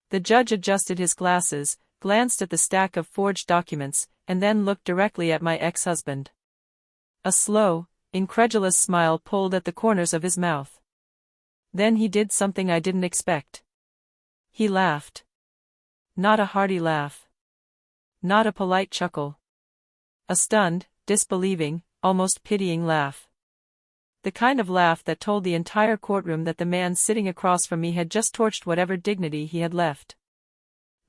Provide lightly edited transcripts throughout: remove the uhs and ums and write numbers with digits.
The judge adjusted his glasses, glanced at the stack of forged documents, and then looked directly at my ex-husband. A slow, incredulous smile pulled at the corners of his mouth. Then he did something I didn't expect. He laughed. Not a hearty laugh. Not a polite chuckle. A stunned, disbelieving, almost pitying laugh. The kind of laugh that told the entire courtroom that the man sitting across from me had just torched whatever dignity he had left.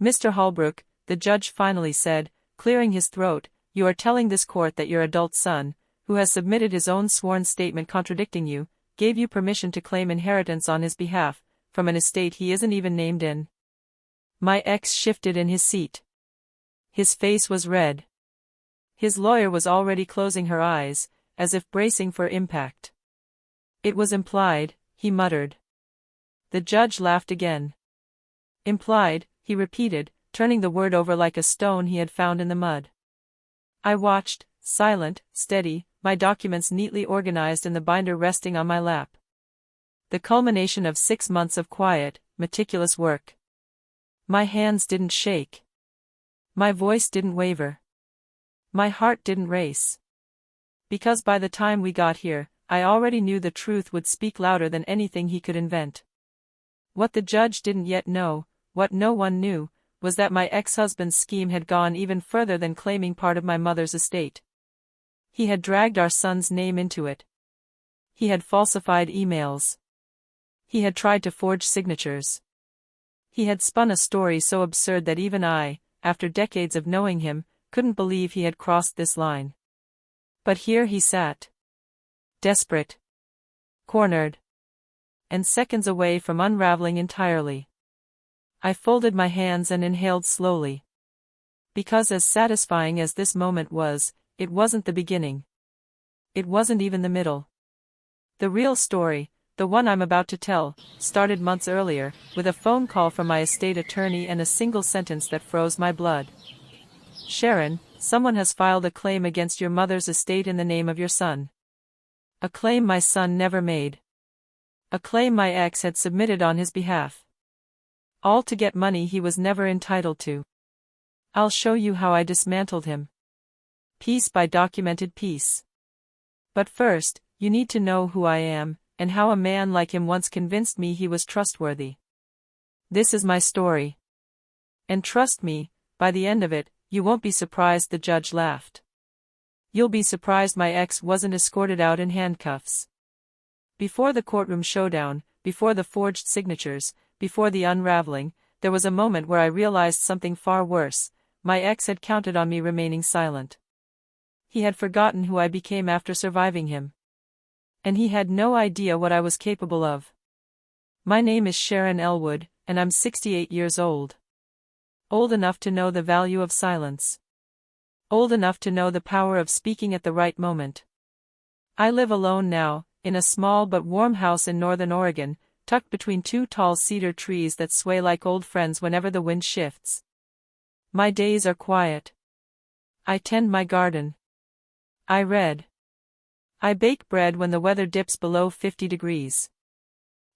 "Mr. Holbrook," the judge finally said, clearing his throat, "you are telling this court that your adult son, who has submitted his own sworn statement contradicting you, gave you permission to claim inheritance on his behalf, from an estate he isn't even named in." My ex shifted in his seat. His face was red. His lawyer was already closing her eyes, as if bracing for impact. "It was implied," he muttered. The judge laughed again. "Implied," he repeated, turning the word over like a stone he had found in the mud. I watched, silent, steady, my documents neatly organized in the binder resting on my lap. The culmination of 6 months of quiet, meticulous work. My hands didn't shake. My voice didn't waver. My heart didn't race. Because by the time we got here, I already knew the truth would speak louder than anything he could invent. What the judge didn't yet know, what no one knew, was that my ex-husband's scheme had gone even further than claiming part of my mother's estate. He had dragged our son's name into it. He had falsified emails. He had tried to forge signatures. He had spun a story so absurd that even I, after decades of knowing him, couldn't believe he had crossed this line. But here he sat. Desperate. Cornered. And seconds away from unraveling entirely. I folded my hands and inhaled slowly. Because as satisfying as this moment was, it wasn't the beginning. It wasn't even the middle. The real story, the one I'm about to tell, started months earlier, with a phone call from my estate attorney and a single sentence that froze my blood. "Sharon, someone has filed a claim against your mother's estate in the name of your son. A claim my son never made. A claim my ex had submitted on his behalf. All to get money he was never entitled to. I'll show you how I dismantled him. Piece by documented piece. But first, you need to know who I am, and how a man like him once convinced me he was trustworthy. This is my story. And trust me, by the end of it, you won't be surprised." The judge laughed. "You'll be surprised my ex wasn't escorted out in handcuffs. Before the courtroom showdown, before the forged signatures, before the unraveling, there was a moment where I realized something far worse. My ex had counted on me remaining silent. He had forgotten who I became after surviving him. And he had no idea what I was capable of. My name is Sharon Elwood, and I'm 68 years old. Old enough to know the value of silence. Old enough to know the power of speaking at the right moment. I live alone now, in a small but warm house in northern Oregon, tucked between 2 tall cedar trees that sway like old friends whenever the wind shifts. My days are quiet. I tend my garden. I read. I bake bread when the weather dips below 50 degrees.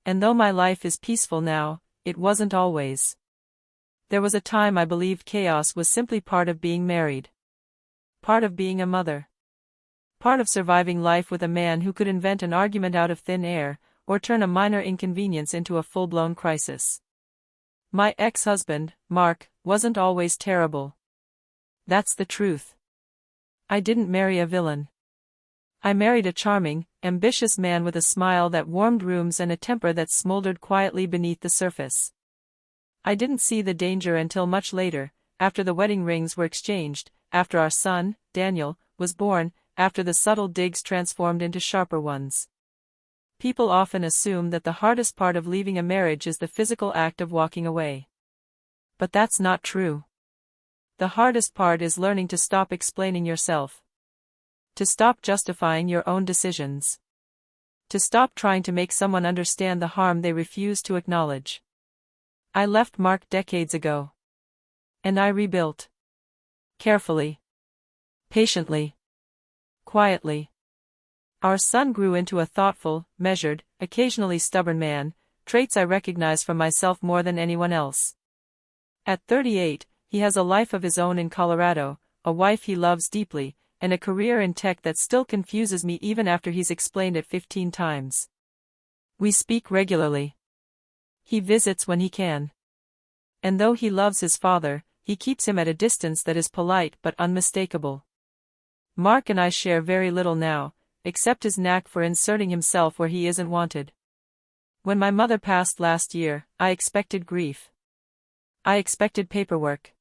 And though my life is peaceful now, it wasn't always. There was a time I believed chaos was simply part of being married. Part of being a mother. Part of surviving life with a man who could invent an argument out of thin air, or turn a minor inconvenience into a full-blown crisis. My ex-husband, Mark, wasn't always terrible. That's the truth. I didn't marry a villain. I married a charming, ambitious man with a smile that warmed rooms and a temper that smoldered quietly beneath the surface. I didn't see the danger until much later, after the wedding rings were exchanged, after our son, Daniel, was born, after the subtle digs transformed into sharper ones. People often assume that the hardest part of leaving a marriage is the physical act of walking away. But that's not true. The hardest part is learning to stop explaining yourself. To stop justifying your own decisions. To stop trying to make someone understand the harm they refuse to acknowledge. I left Mark decades ago. And I rebuilt. Carefully. Patiently. Quietly. Our son grew into a thoughtful, measured, occasionally stubborn man, traits I recognize from myself more than anyone else. At 38, he has a life of his own in Colorado, a wife he loves deeply, and a career in tech that still confuses me even after he's explained it 15 times. We speak regularly. He visits when he can. And though he loves his father, he keeps him at a distance that is polite but unmistakable. Mark and I share very little now, except his knack for inserting himself where he isn't wanted. When my mother passed last year, I expected grief. I expected paperwork.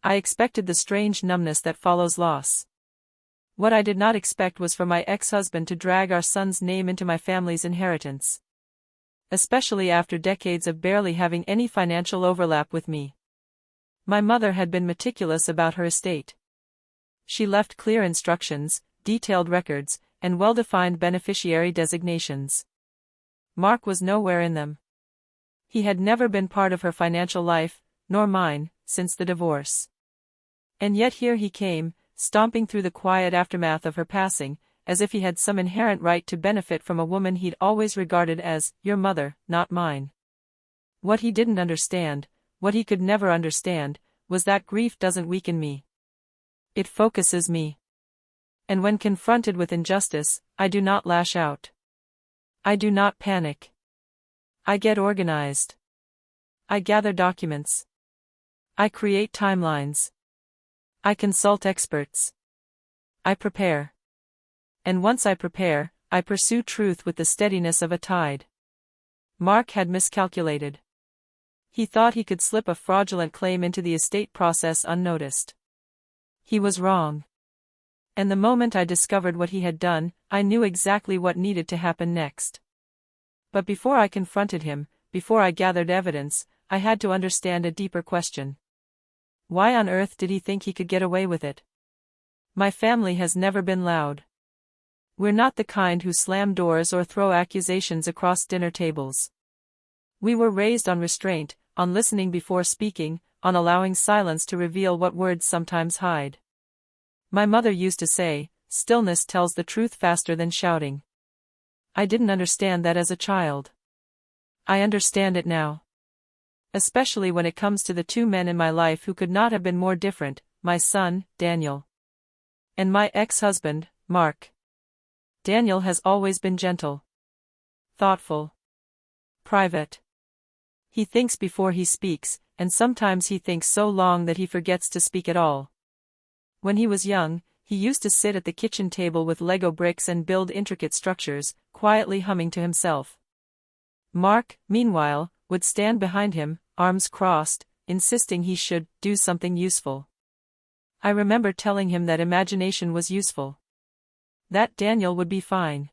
I expected the strange numbness that follows loss. What I did not expect was for my ex-husband to drag our son's name into my family's inheritance. Especially after decades of barely having any financial overlap with me. My mother had been meticulous about her estate. She left clear instructions, detailed records, and well-defined beneficiary designations. Mark was nowhere in them. He had never been part of her financial life, nor mine, since the divorce. And yet here he came, stomping through the quiet aftermath of her passing, as if he had some inherent right to benefit from a woman he'd always regarded as your mother, not mine. What he didn't understand, what he could never understand, was that grief doesn't weaken me. It focuses me. And when confronted with injustice, I do not lash out. I do not panic. I get organized. I gather documents. I create timelines. I consult experts. I prepare. And once I prepare, I pursue truth with the steadiness of a tide. Mark had miscalculated. He thought he could slip a fraudulent claim into the estate process unnoticed. He was wrong. And the moment I discovered what he had done, I knew exactly what needed to happen next. But before I confronted him, before I gathered evidence, I had to understand a deeper question. Why on earth did he think he could get away with it? My family has never been loud. We're not the kind who slam doors or throw accusations across dinner tables. We were raised on restraint, on listening before speaking, on allowing silence to reveal what words sometimes hide. My mother used to say, stillness tells the truth faster than shouting. I didn't understand that as a child. I understand it now. Especially when it comes to the two men in my life who could not have been more different, my son, Daniel. And my ex-husband, Mark. Daniel has always been gentle. Thoughtful. Private. He thinks before he speaks, and sometimes he thinks so long that he forgets to speak at all. When he was young, he used to sit at the kitchen table with Lego bricks and build intricate structures, quietly humming to himself. Mark, meanwhile, would stand behind him, arms crossed, insisting he should do something useful. I remember telling him that imagination was useful. That Daniel would be fine.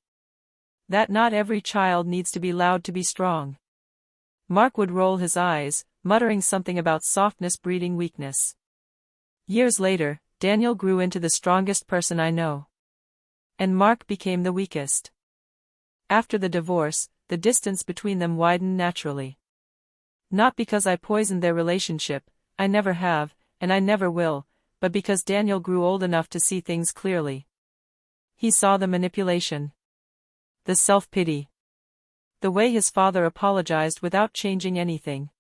That not every child needs to be loud to be strong. Mark would roll his eyes, muttering something about softness breeding weakness. Years later, Daniel grew into the strongest person I know. And Mark became the weakest. After the divorce, the distance between them widened naturally. Not because I poisoned their relationship, I never have, and I never will, but because Daniel grew old enough to see things clearly. He saw the manipulation. The self-pity. The way his father apologized without changing anything.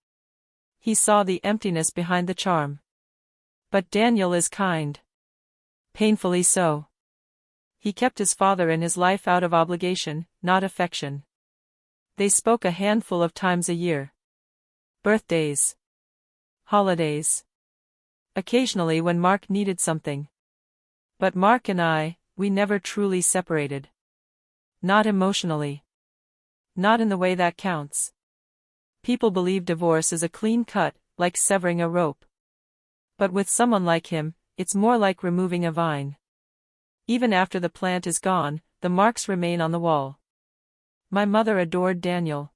He saw the emptiness behind the charm. But Daniel is kind. Painfully so. He kept his father and his life out of obligation, not affection. They spoke a handful of times a year. Birthdays. Holidays. Occasionally when Mark needed something. But Mark and I, we never truly separated. Not emotionally. Not in the way that counts. People believe divorce is a clean cut, like severing a rope. But with someone like him, it's more like removing a vine. Even after the plant is gone, the marks remain on the wall. My mother adored Daniel.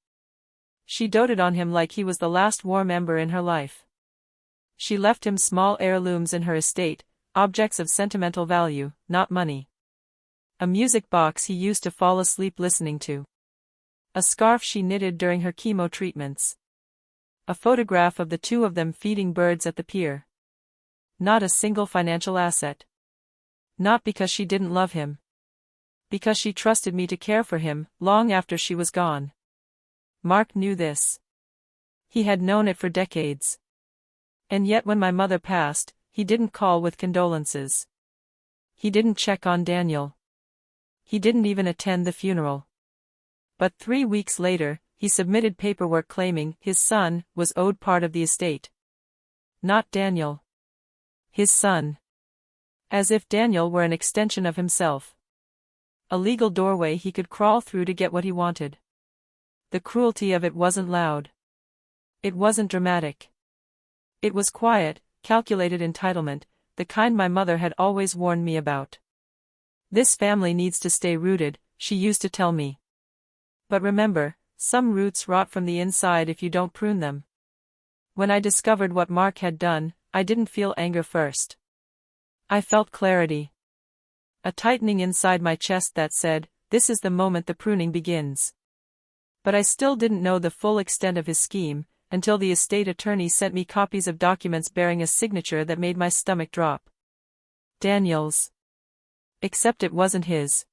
She doted on him like he was the last warm ember in her life. She left him small heirlooms in her estate, objects of sentimental value, not money. A music box he used to fall asleep listening to. A scarf she knitted during her chemo treatments. A photograph of the two of them feeding birds at the pier. Not a single financial asset. Not because she didn't love him. Because she trusted me to care for him, long after she was gone. Mark knew this. He had known it for decades. And yet when my mother passed, he didn't call with condolences. He didn't check on Daniel. He didn't even attend the funeral. But 3 weeks later, he submitted paperwork claiming his son was owed part of the estate. Not Daniel. His son. As if Daniel were an extension of himself. A legal doorway he could crawl through to get what he wanted. The cruelty of it wasn't loud. It wasn't dramatic. It was quiet, calculated entitlement, the kind my mother had always warned me about. This family needs to stay rooted, she used to tell me. But remember, some roots rot from the inside if you don't prune them. When I discovered what Mark had done, I didn't feel anger first. I felt clarity. A tightening inside my chest that said, this is the moment the pruning begins. But I still didn't know the full extent of his scheme, until the estate attorney sent me copies of documents bearing a signature that made my stomach drop. Daniel's. Except it wasn't his.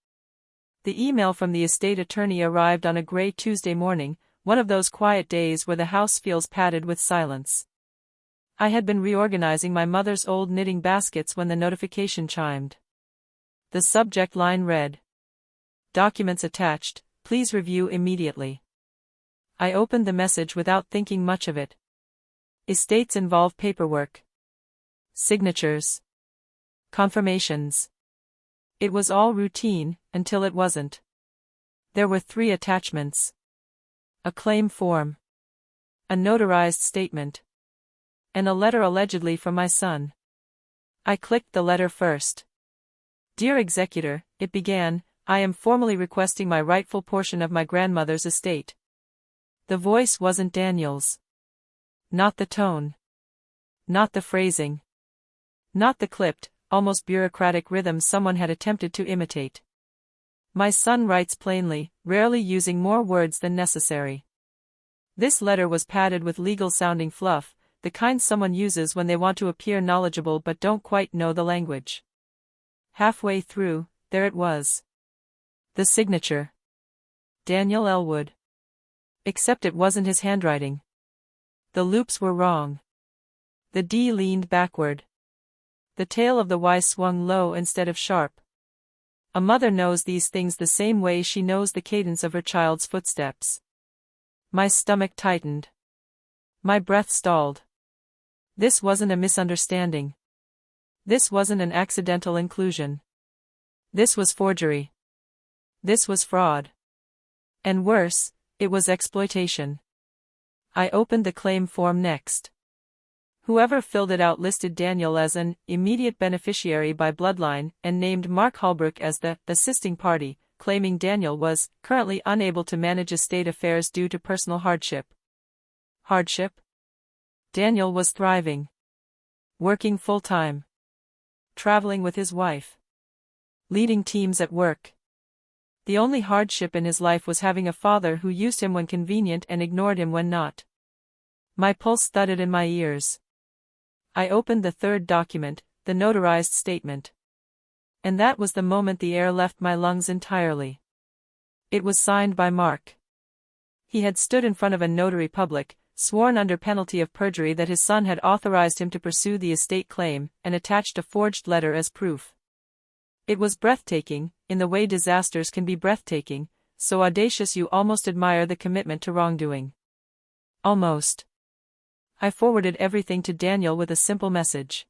The email from the estate attorney arrived on a gray Tuesday morning, one of those quiet days where the house feels padded with silence. I had been reorganizing my mother's old knitting baskets when the notification chimed. The subject line read, "Documents attached, please review immediately." I opened the message without thinking much of it. Estates involve paperwork. Signatures. Confirmations. It was all routine, until it wasn't. There were 3 attachments. A claim form. A notarized statement. And a letter allegedly from my son. I clicked the letter first. "Dear Executor," it began, "I am formally requesting my rightful portion of my grandmother's estate." The voice wasn't Daniel's. Not the tone. Not the phrasing. Not the clipped, almost bureaucratic rhythm someone had attempted to imitate. My son writes plainly, rarely using more words than necessary. This letter was padded with legal-sounding fluff, the kind someone uses when they want to appear knowledgeable but don't quite know the language. Halfway through, there it was. The signature. Daniel Elwood. Except it wasn't his handwriting. The loops were wrong. The D leaned backward. The tail of the Y swung low instead of sharp. A mother knows these things the same way she knows the cadence of her child's footsteps. My stomach tightened. My breath stalled. This wasn't a misunderstanding. This wasn't an accidental inclusion. This was forgery. This was fraud. And worse, it was exploitation. I opened the claim form next. Whoever filled it out listed Daniel as an immediate beneficiary by bloodline and named Mark Holbrook as the assisting party, claiming Daniel was currently unable to manage estate affairs due to personal hardship. Hardship? Daniel was thriving. Working full-time. Traveling with his wife. Leading teams at work. The only hardship in his life was having a father who used him when convenient and ignored him when not. My pulse thudded in my ears. I opened the 3rd document, the notarized statement. And that was the moment the air left my lungs entirely. It was signed by Mark. He had stood in front of a notary public, sworn under penalty of perjury that his son had authorized him to pursue the estate claim, and attached a forged letter as proof. It was breathtaking, in the way disasters can be breathtaking, so audacious you almost admire the commitment to wrongdoing. Almost. I forwarded everything to Daniel with a simple message.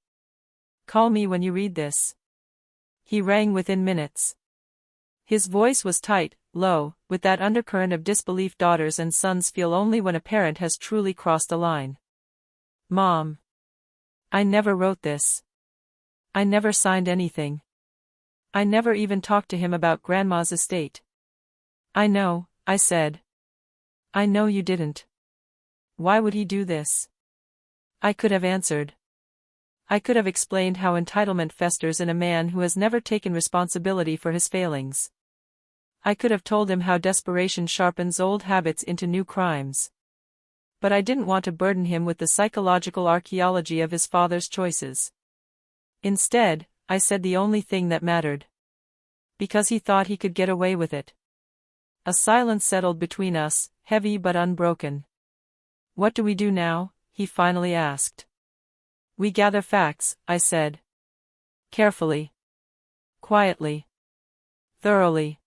"Call me when you read this." He rang within minutes. His voice was tight, low, with that undercurrent of disbelief daughters and sons feel only when a parent has truly crossed a line. "Mom. I never wrote this. I never signed anything. I never even talked to him about Grandma's estate." "I know," I said. "I know you didn't. Why would he do this?" I could have answered. I could have explained how entitlement festers in a man who has never taken responsibility for his failings. I could have told him how desperation sharpens old habits into new crimes. But I didn't want to burden him with the psychological archaeology of his father's choices. Instead, I said the only thing that mattered. Because he thought he could get away with it. A silence settled between us, heavy but unbroken. "What do we do now?" he finally asked. We gather facts, I said. Carefully. Quietly. Thoroughly.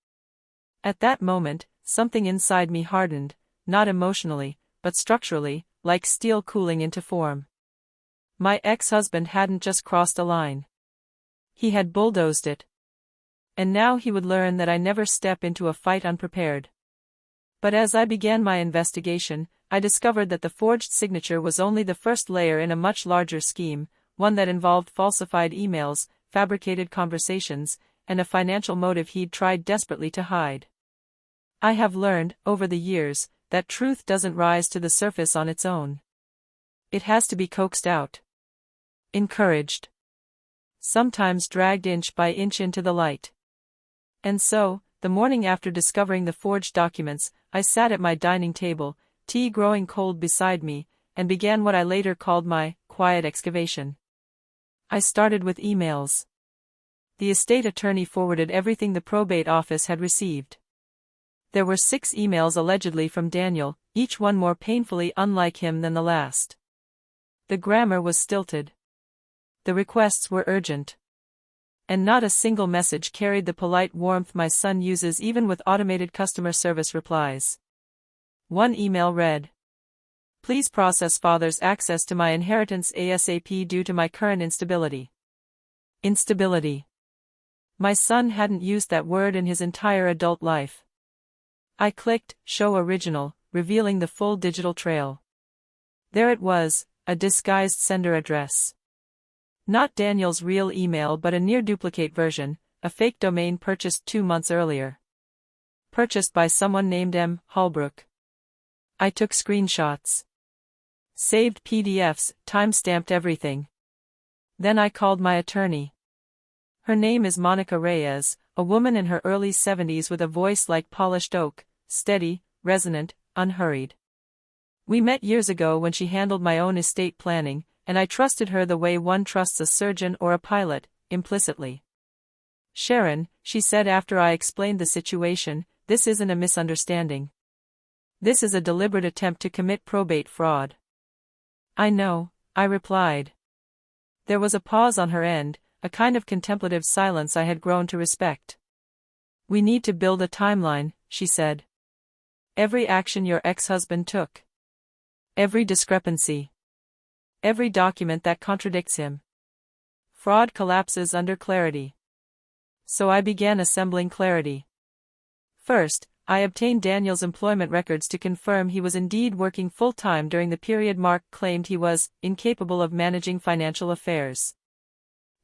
At that moment, something inside me hardened, not emotionally, but structurally, like steel cooling into form. My ex-husband hadn't just crossed a line. He had bulldozed it. And now he would learn that I never step into a fight unprepared. But as I began my investigation, I discovered that the forged signature was only the first layer in a much larger scheme, one that involved falsified emails, fabricated conversations, and a financial motive he'd tried desperately to hide. I have learned, over the years, that truth doesn't rise to the surface on its own. It has to be coaxed out. Encouraged. Sometimes dragged inch by inch into the light. And so, the morning after discovering the forged documents, I sat at my dining table, tea growing cold beside me, and began what I later called my quiet excavation. I started with emails. The estate attorney forwarded everything the probate office had received. There were 6 emails allegedly from Daniel, each one more painfully unlike him than the last. The grammar was stilted. The requests were urgent. And not a single message carried the polite warmth my son uses even with automated customer service replies. One email read, "Please process father's access to my inheritance ASAP due to my current instability." Instability. My son hadn't used that word in his entire adult life. I clicked Show Original, revealing the full digital trail. There it was, a disguised sender address. Not Daniel's real email but a near-duplicate version, a fake domain purchased 2 months earlier. Purchased by someone named M. Holbrook. I took screenshots. Saved PDFs, time-stamped everything. Then I called my attorney. Her name is Monica Reyes, a woman in her early 70s with a voice like polished oak, steady, resonant, unhurried. We met years ago when she handled my own estate planning, and I trusted her the way one trusts a surgeon or a pilot, implicitly. "Sharon," she said after I explained the situation, "this isn't a misunderstanding. This is a deliberate attempt to commit probate fraud." "I know," I replied. There was a pause on her end, a kind of contemplative silence I had grown to respect. "We need to build a timeline," she said. "Every action your ex-husband took. Every discrepancy. Every document that contradicts him. Fraud collapses under clarity." So I began assembling clarity. First, I obtained Daniel's employment records to confirm he was indeed working full-time during the period Mark claimed he was incapable of managing financial affairs.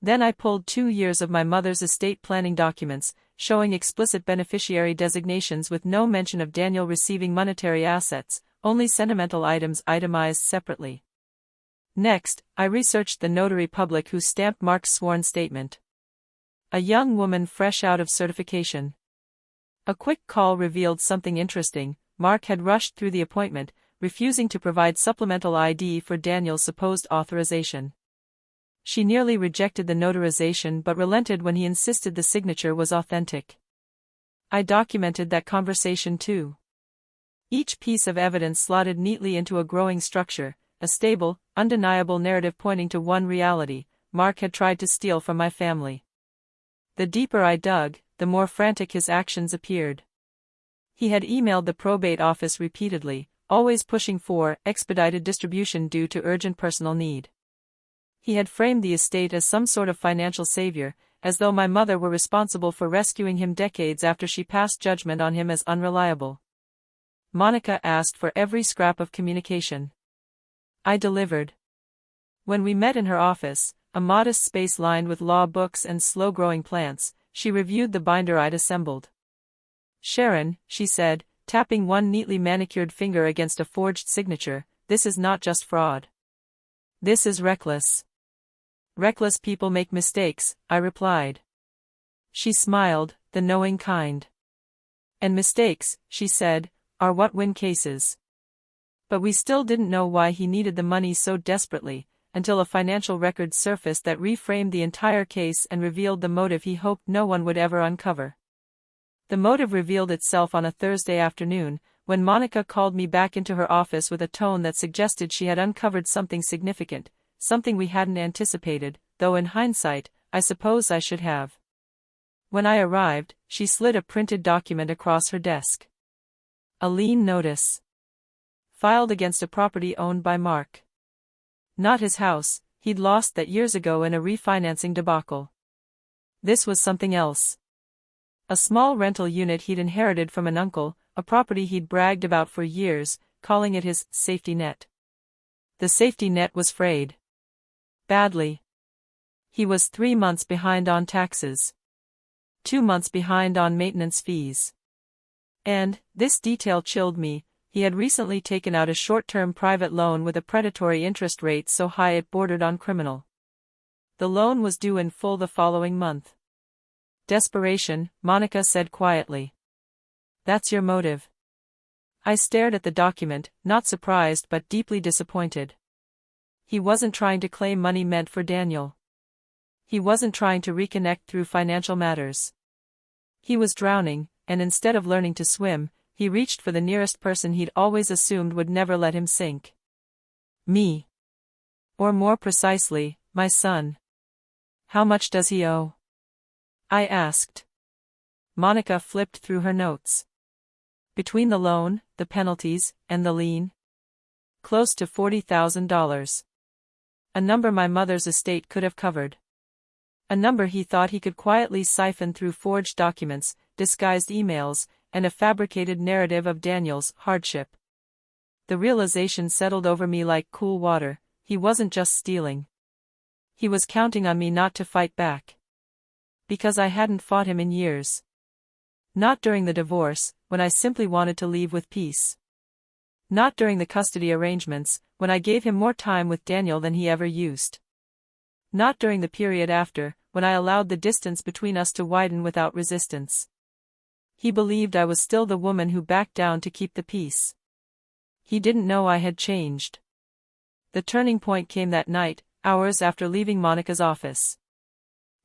Then I pulled 2 years of my mother's estate planning documents, showing explicit beneficiary designations with no mention of Daniel receiving monetary assets, only sentimental items itemized separately. Next, I researched the notary public who stamped Mark's sworn statement. A young woman fresh out of certification. A quick call revealed something interesting. Mark had rushed through the appointment, refusing to provide supplemental ID for Daniel's supposed authorization. She nearly rejected the notarization but relented when he insisted the signature was authentic. I documented that conversation too. Each piece of evidence slotted neatly into a growing structure, a stable, undeniable narrative pointing to one reality: Mark had tried to steal from my family. The deeper I dug, the more frantic his actions appeared. He had emailed the probate office repeatedly, always pushing for expedited distribution due to urgent personal need. He had framed the estate as some sort of financial savior, as though my mother were responsible for rescuing him decades after she passed judgment on him as unreliable. Monica asked for every scrap of communication. I delivered. When we met in her office, a modest space lined with law books and slow-growing plants, she reviewed the binder I'd assembled. "Sharon," she said, tapping one neatly manicured finger against a forged signature, "this is not just fraud. This is reckless." "Reckless people make mistakes," I replied. She smiled, the knowing kind. "And mistakes," she said, "are what win cases." But we still didn't know why he needed the money so desperately, until a financial record surfaced that reframed the entire case and revealed the motive he hoped no one would ever uncover. The motive revealed itself on a Thursday afternoon, when Monica called me back into her office with a tone that suggested she had uncovered something significant. something we hadn't anticipated, though in hindsight, I suppose I should have. When I arrived, she slid a printed document across her desk. A lien notice. Filed against a property owned by Mark. Not his house, he'd lost that years ago in a refinancing debacle. This was something else. A small rental unit he'd inherited from an uncle, a property he'd bragged about for years, calling it his safety net. The safety net was frayed. Badly. He was 3 months behind on taxes. 2 months behind on maintenance fees. And, this detail chilled me, he had recently taken out a short-term private loan with a predatory interest rate so high it bordered on criminal. The loan was due in full the following month. Desperation, Monica said quietly. That's your motive. I stared at the document, not surprised but deeply disappointed. He wasn't trying to claim money meant for Daniel. He wasn't trying to reconnect through financial matters. He was drowning, and instead of learning to swim, he reached for the nearest person he'd always assumed would never let him sink. Me. Or more precisely, my son. How much does he owe? I asked. Monica flipped through her notes. Between the loan, the penalties, and the lien? Close to $40,000. A number my mother's estate could have covered. A number he thought he could quietly siphon through forged documents, disguised emails, and a fabricated narrative of Daniel's hardship. The realization settled over me like cool water. He wasn't just stealing. He was counting on me not to fight back. Because I hadn't fought him in years. Not during the divorce, when I simply wanted to leave with peace. Not during the custody arrangements, when I gave him more time with Daniel than he ever used. Not during the period after, when I allowed the distance between us to widen without resistance. He believed I was still the woman who backed down to keep the peace. He didn't know I had changed. The turning point came that night, hours after leaving Monica's office.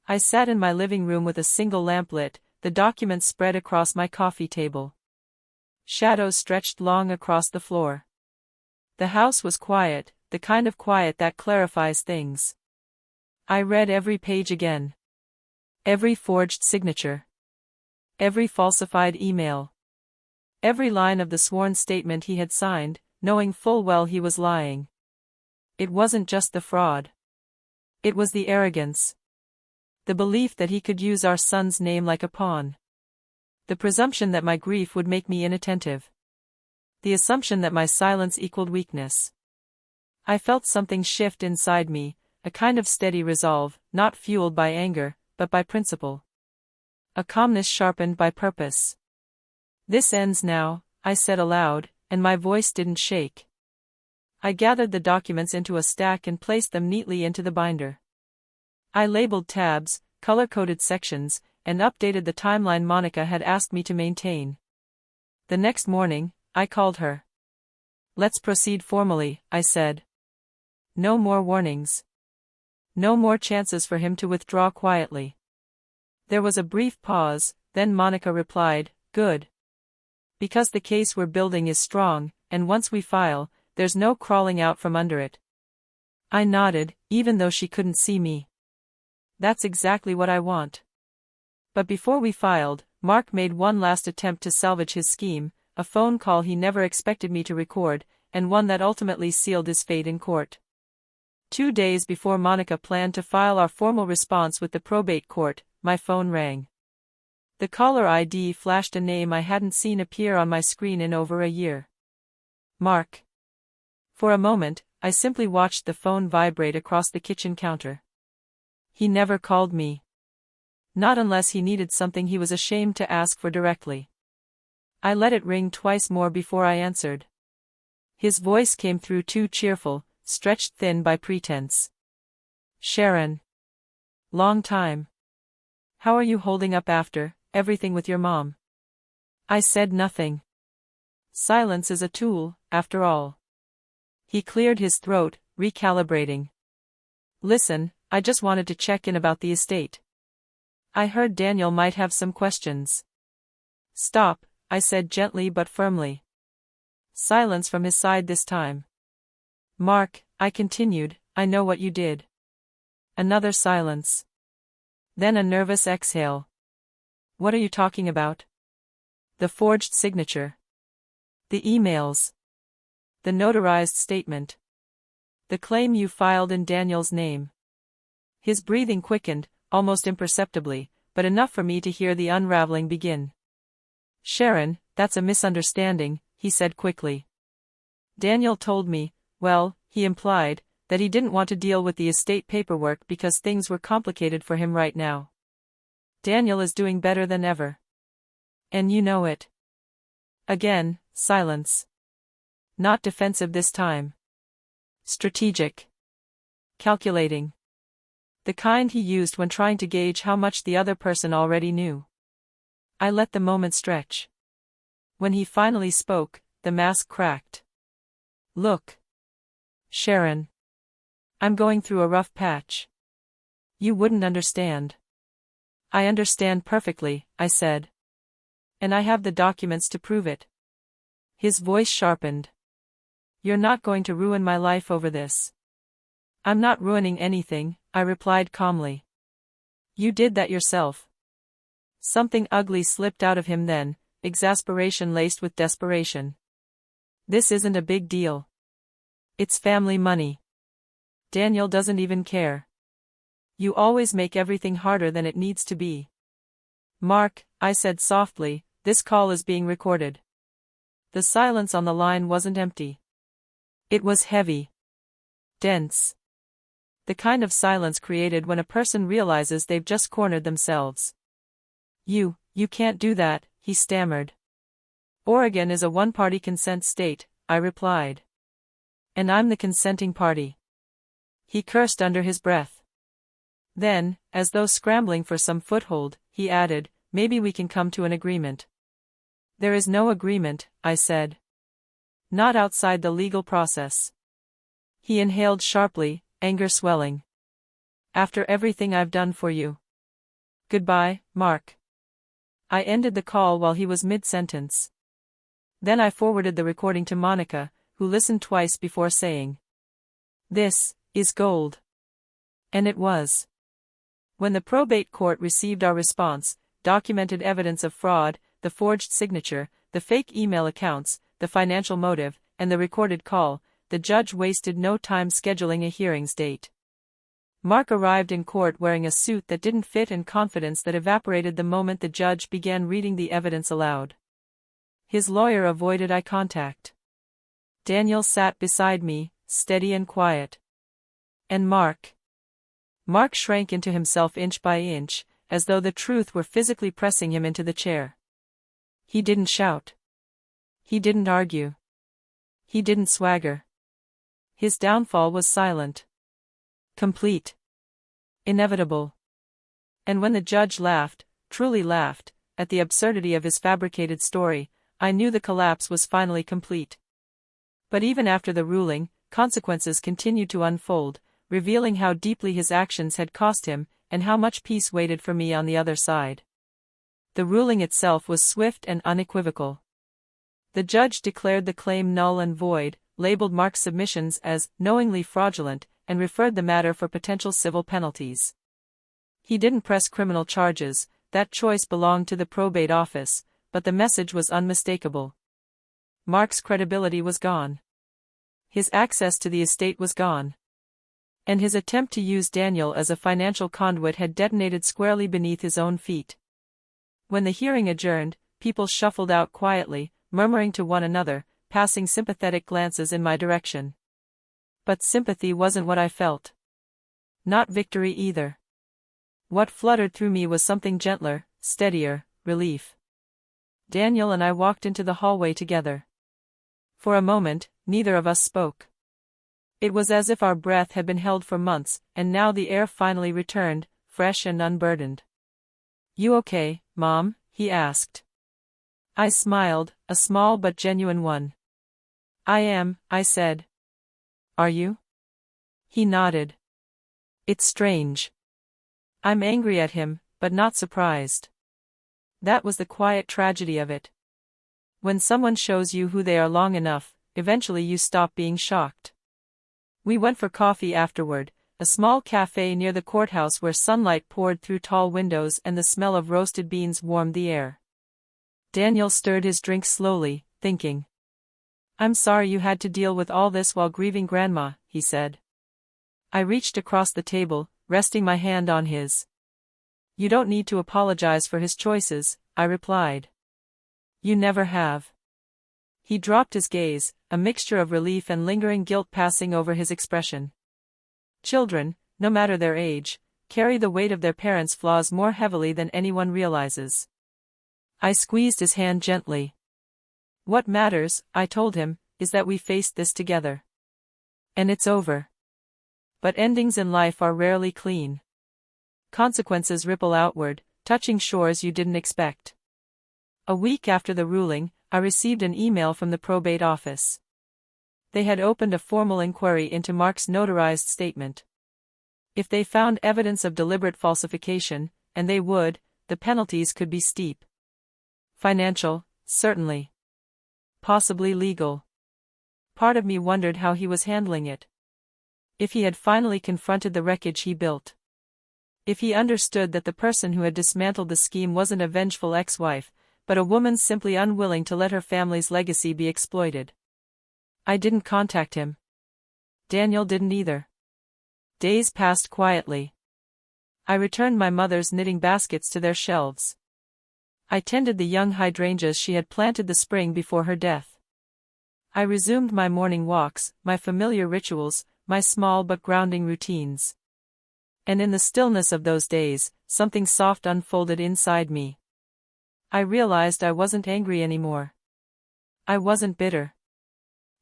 I sat in my living room with a single lamp lit, the documents spread across my coffee table. Shadows stretched long across the floor. The house was quiet, the kind of quiet that clarifies things. I read every page again. Every forged signature. Every falsified email. Every line of the sworn statement he had signed, knowing full well he was lying. It wasn't just the fraud. It was the arrogance. The belief that he could use our son's name like a pawn. The presumption that my grief would make me inattentive. The assumption that my silence equaled weakness. I felt something shift inside me, a kind of steady resolve, not fueled by anger, but by principle. A calmness sharpened by purpose. This ends now, I said aloud, and my voice didn't shake. I gathered the documents into a stack and placed them neatly into the binder. I labeled tabs, color-coded sections, and updated the timeline Monica had asked me to maintain. The next morning, I called her. Let's proceed formally, I said. No more warnings. No more chances for him to withdraw quietly. There was a brief pause, then Monica replied, good. Because the case we're building is strong, and once we file, there's no crawling out from under it. I nodded, even though she couldn't see me. That's exactly what I want. But before we filed, Mark made one last attempt to salvage his scheme, a phone call he never expected me to record, and one that ultimately sealed his fate in court. 2 days before Monica planned to file our formal response with the probate court, my phone rang. The caller ID flashed a name I hadn't seen appear on my screen in over a year. Mark. For a moment, I simply watched the phone vibrate across the kitchen counter. He never called me. Not unless he needed something he was ashamed to ask for directly. I let it ring twice more before I answered. His voice came through too cheerful, stretched thin by pretense. Sharon. Long time. How are you holding up after everything with your mom? I said nothing. Silence is a tool, after all. He cleared his throat, recalibrating. Listen, I just wanted to check in about the estate. I heard Daniel might have some questions. Stop, I said gently but firmly. Silence from his side this time. Mark, I continued, I know what you did. Another silence. Then a nervous exhale. What are you talking about? The forged signature. The emails. The notarized statement. The claim you filed in Daniel's name. His breathing quickened, almost imperceptibly, but enough for me to hear the unraveling begin. Sharon, that's a misunderstanding, he said quickly. Daniel told me, well, he implied, that he didn't want to deal with the estate paperwork because things were complicated for him right now. Daniel is doing better than ever. And you know it. Again, silence. Not defensive this time. Strategic. Calculating. The kind he used when trying to gauge how much the other person already knew. I let the moment stretch. When he finally spoke, the mask cracked. Look. Sharon. I'm going through a rough patch. You wouldn't understand. I understand perfectly, I said. And I have the documents to prove it. His voice sharpened. You're not going to ruin my life over this. I'm not ruining anything, I replied calmly. You did that yourself. Something ugly slipped out of him then, exasperation laced with desperation. This isn't a big deal. It's family money. Daniel doesn't even care. You always make everything harder than it needs to be. Mark, I said softly, this call is being recorded. The silence on the line wasn't empty. It was heavy. Dense. The kind of silence created when a person realizes they've just cornered themselves. You can't do that, he stammered. Oregon is a one-party consent state, I replied. And I'm the consenting party. He cursed under his breath. Then, as though scrambling for some foothold, he added, maybe we can come to an agreement. There is no agreement, I said. Not outside the legal process. He inhaled sharply, anger swelling. After everything I've done for you. Goodbye, Mark. I ended the call while he was mid-sentence. Then I forwarded the recording to Monica, who listened twice before saying, "This is gold." And it was. When the probate court received our response, documented evidence of fraud, the forged signature, the fake email accounts, the financial motive, and the recorded call, the judge wasted no time scheduling a hearings date. Mark arrived in court wearing a suit that didn't fit and confidence that evaporated the moment the judge began reading the evidence aloud. His lawyer avoided eye contact. Daniel sat beside me, steady and quiet. And Mark shrank into himself inch by inch, as though the truth were physically pressing him into the chair. He didn't shout. He didn't argue. He didn't swagger. His downfall was silent. Complete. Inevitable. And when the judge laughed, truly laughed, at the absurdity of his fabricated story, I knew the collapse was finally complete. But even after the ruling, consequences continued to unfold, revealing how deeply his actions had cost him, and how much peace waited for me on the other side. The ruling itself was swift and unequivocal. The judge declared the claim null and void, labeled Mark's submissions as knowingly fraudulent, and referred the matter for potential civil penalties. He didn't press criminal charges, that choice belonged to the probate office, but the message was unmistakable. Mark's credibility was gone. His access to the estate was gone. And his attempt to use Daniel as a financial conduit had detonated squarely beneath his own feet. When the hearing adjourned, people shuffled out quietly, murmuring to one another, passing sympathetic glances in my direction. But sympathy wasn't what I felt. Not victory either. What fluttered through me was something gentler, steadier, relief. Daniel and I walked into the hallway together. For a moment, neither of us spoke. It was as if our breath had been held for months, and now the air finally returned, fresh and unburdened. "You okay, Mom?" he asked. I smiled, a small but genuine one. "I am," I said. "Are you?" He nodded. "It's strange. I'm angry at him, but not surprised." That was the quiet tragedy of it. When someone shows you who they are long enough, eventually you stop being shocked. We went for coffee afterward, a small cafe near the courthouse where sunlight poured through tall windows and the smell of roasted beans warmed the air. Daniel stirred his drink slowly, thinking. "I'm sorry you had to deal with all this while grieving Grandma," he said. I reached across the table, resting my hand on his. "You don't need to apologize for his choices," I replied. "You never have." He dropped his gaze, a mixture of relief and lingering guilt passing over his expression. Children, no matter their age, carry the weight of their parents' flaws more heavily than anyone realizes. I squeezed his hand gently. "What matters," I told him, "is that we faced this together. And it's over." But endings in life are rarely clean. Consequences ripple outward, touching shores you didn't expect. A week after the ruling, I received an email from the probate office. They had opened a formal inquiry into Mark's notarized statement. If they found evidence of deliberate falsification, and they would, the penalties could be steep. Financial, certainly. Possibly legal. Part of me wondered how he was handling it. If he had finally confronted the wreckage he built. If he understood that the person who had dismantled the scheme wasn't a vengeful ex-wife, but a woman simply unwilling to let her family's legacy be exploited. I didn't contact him. Daniel didn't either. Days passed quietly. I returned my mother's knitting baskets to their shelves. I tended the young hydrangeas she had planted the spring before her death. I resumed my morning walks, my familiar rituals, my small but grounding routines. And in the stillness of those days, something soft unfolded inside me. I realized I wasn't angry anymore. I wasn't bitter.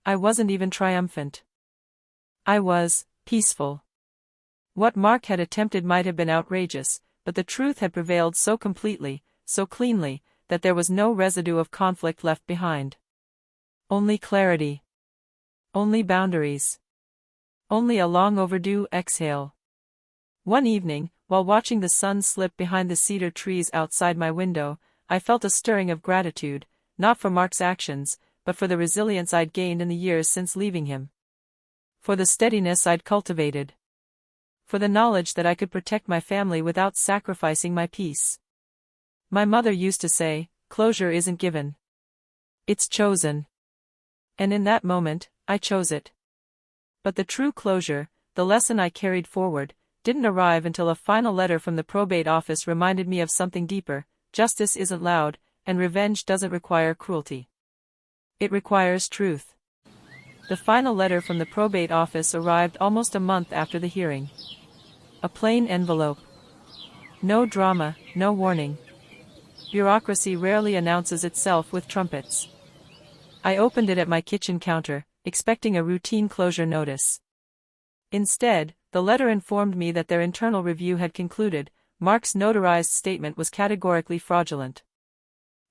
I wasn't even triumphant. I was peaceful. What Mark had attempted might have been outrageous, but the truth had prevailed so completely, so cleanly, that there was no residue of conflict left behind. Only clarity. Only boundaries. Only a long overdue exhale. One evening, while watching the sun slip behind the cedar trees outside my window, I felt a stirring of gratitude, not for Mark's actions, but for the resilience I'd gained in the years since leaving him. For the steadiness I'd cultivated. For the knowledge that I could protect my family without sacrificing my peace. My mother used to say, "Closure isn't given. It's chosen." And in that moment, I chose it. But the true closure, the lesson I carried forward, didn't arrive until a final letter from the probate office reminded me of something deeper. Justice isn't loud, and revenge doesn't require cruelty. It requires truth. The final letter from the probate office arrived almost a month after the hearing. A plain envelope. No drama, no warning. Bureaucracy rarely announces itself with trumpets. I opened it at my kitchen counter, expecting a routine closure notice. Instead, the letter informed me that their internal review had concluded. Mark's notarized statement was categorically fraudulent.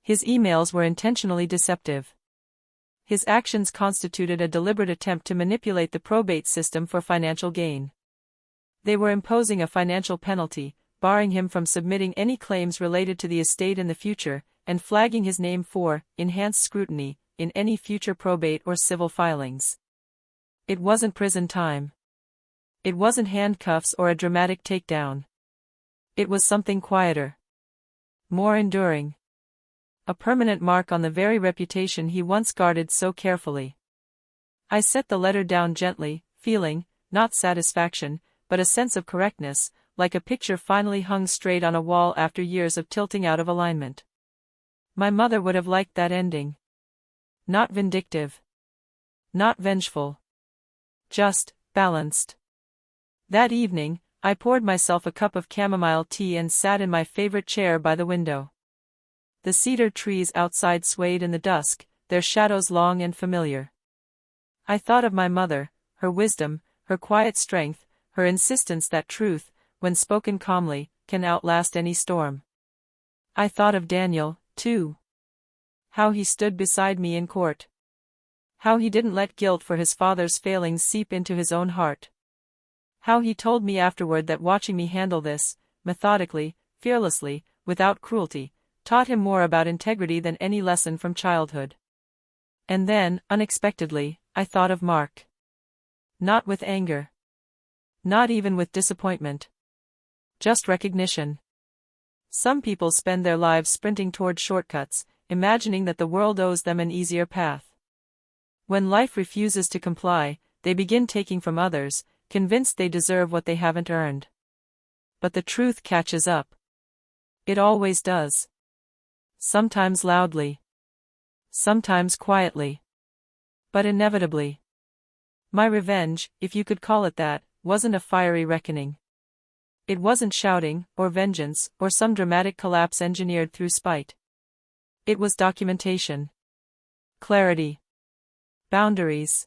His emails were intentionally deceptive. His actions constituted a deliberate attempt to manipulate the probate system for financial gain. They were imposing a financial penalty, barring him from submitting any claims related to the estate in the future, and flagging his name for enhanced scrutiny in any future probate or civil filings. It wasn't prison time. It wasn't handcuffs or a dramatic takedown. It was something quieter. More enduring. A permanent mark on the very reputation he once guarded so carefully. I set the letter down gently, feeling, not satisfaction, but a sense of correctness, like a picture finally hung straight on a wall after years of tilting out of alignment. My mother would have liked that ending. Not vindictive. Not vengeful. Just balanced. That evening, I poured myself a cup of chamomile tea and sat in my favorite chair by the window. The cedar trees outside swayed in the dusk, their shadows long and familiar. I thought of my mother, her wisdom, her quiet strength, her insistence that truth, when spoken calmly, can outlast any storm. I thought of Daniel, too. How he stood beside me in court. How he didn't let guilt for his father's failings seep into his own heart. How he told me afterward that watching me handle this, methodically, fearlessly, without cruelty, taught him more about integrity than any lesson from childhood. And then, unexpectedly, I thought of Mark. Not with anger. Not even with disappointment. Just recognition. Some people spend their lives sprinting toward shortcuts, imagining that the world owes them an easier path. When life refuses to comply, they begin taking from others, convinced they deserve what they haven't earned. But the truth catches up. It always does. Sometimes loudly. Sometimes quietly. But inevitably. My revenge, if you could call it that, wasn't a fiery reckoning. It wasn't shouting, or vengeance, or some dramatic collapse engineered through spite. It was documentation. Clarity. Boundaries.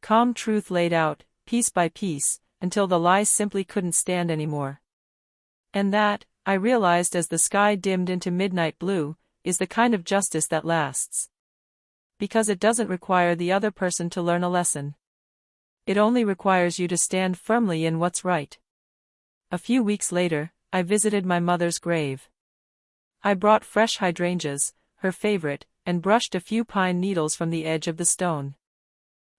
Calm truth laid out, piece by piece, until the lies simply couldn't stand anymore. And that, I realized as the sky dimmed into midnight blue, is the kind of justice that lasts. Because it doesn't require the other person to learn a lesson. It only requires you to stand firmly in what's right. A few weeks later, I visited my mother's grave. I brought fresh hydrangeas, her favorite, and brushed a few pine needles from the edge of the stone.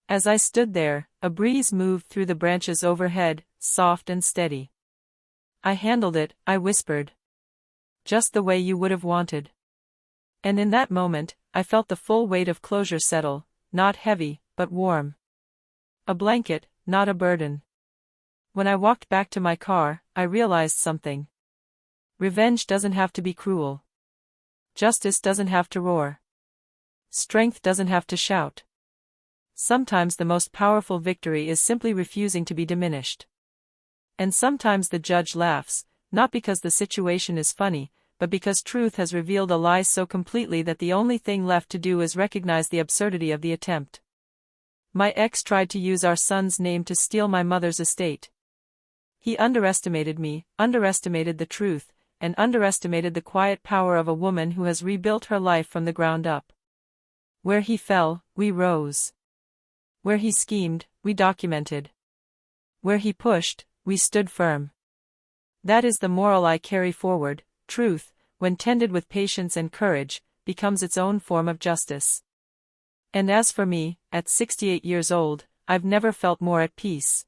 As I stood there, a breeze moved through the branches overhead, soft and steady. I handled it, I whispered. Just the way you would have wanted. And in that moment, I felt the full weight of closure settle, not heavy, but warm. A blanket, not a burden. When I walked back to my car, I realized something. Revenge doesn't have to be cruel. Justice doesn't have to roar. Strength doesn't have to shout. Sometimes the most powerful victory is simply refusing to be diminished. And sometimes the judge laughs, not because the situation is funny, but because truth has revealed a lie so completely that the only thing left to do is recognize the absurdity of the attempt. My ex tried to use our son's name to steal my mother's estate. He underestimated me, underestimated the truth, and underestimated the quiet power of a woman who has rebuilt her life from the ground up. Where he fell, we rose. Where he schemed, we documented. Where he pushed, we stood firm. That is the moral I carry forward. Truth, when tended with patience and courage, becomes its own form of justice. And as for me, at 68 years old, I've never felt more at peace.